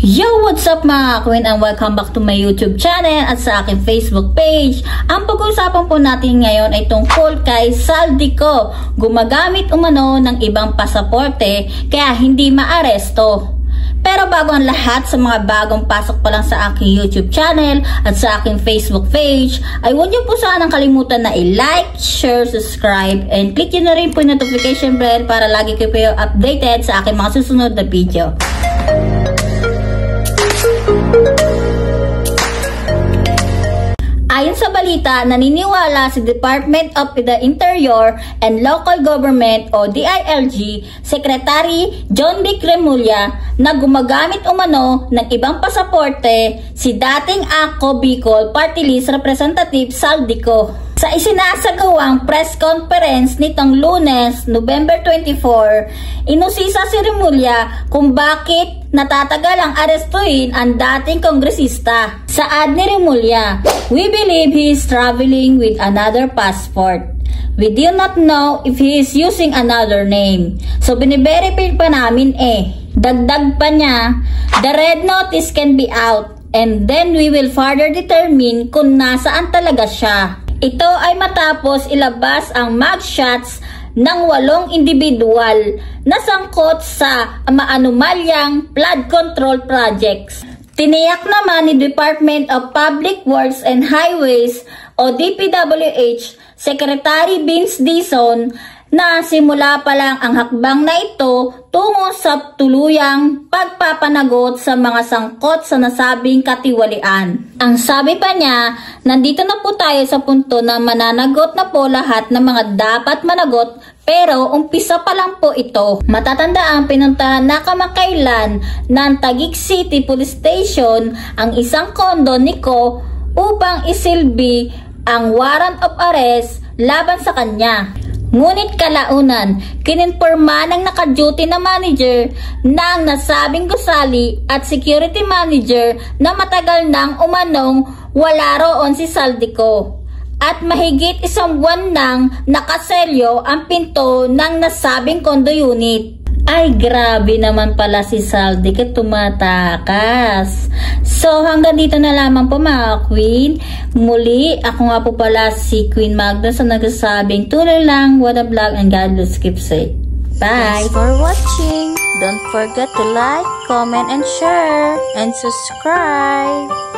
Yo! What's up mga queen and welcome back to my YouTube channel at sa aking Facebook page. Ang pag-uusapan po natin ngayon ay tungkol kay Saldico. Gumagamit umano ng ibang pasaporte kaya hindi maaresto. Pero bago ang lahat, sa mga bagong pasok pa lang sa aking YouTube channel at sa aking Facebook page, ay huwag niyo po sanang kalimutan na i-like, share, subscribe, and click nyo na rin po yung notification bell para lagi kayo po updated sa aking mga susunod na video. Ayon sa balita, naniniwala si Department of the Interior and Local Government o DILG Secretary John Vic Remulla na gumagamit umano ng ibang pasaporte si dating ACO Bicol Party List Representative Saldico. Sa isinasagawang press conference nitong Lunes, November 24, inusisa si Remulla kung bakit natatagal ang arestuin ang dating kongresista. Saad ni Remulla, "We believe he is traveling with another passport. We do not know if he is using another name. So biniverify pa namin Dagdag pa niya, the red notice can be out and then we will further determine kung nasaan talaga siya." Ito ay matapos ilabas ang mugshots ng 8 individual na sangkot sa maanumalyang flood control projects. Tiniyak naman ni Department of Public Works and Highways o DPWH Secretary Vince Dizon na simula pa lang ang hakbang na ito tungo sa tuluyang pagpapanagot sa mga sangkot sa nasabing katiwalian. Ang sabi pa niya, nandito na po tayo sa punto na mananagot na po lahat ng mga dapat managot pero umpisa pa lang po ito. Matatandaan pinuntahan na kamakailan ng Taguig City Police Station ang isang kondo ni Ko upang isilbi ang warrant of arrest laban sa kanya. Ngunit kalaunan, kininforma ng naka-duty na manager ng nasabing gusali at security manager na matagal nang umanong wala roon si Saldico. At mahigit 1 buwan nang nakaselyo ang pinto ng nasabing condo unit. Ay, grabe naman pala si Saldico, tumatakas. So, hanggang dito na lamang po mga queen. Muli, ako nga po pala si Queen Magda sa nagsasabing tuloy lang, what a vlog, and God bless, keep safe. Bye! Thanks for watching. Don't forget to like, comment, and share, and subscribe.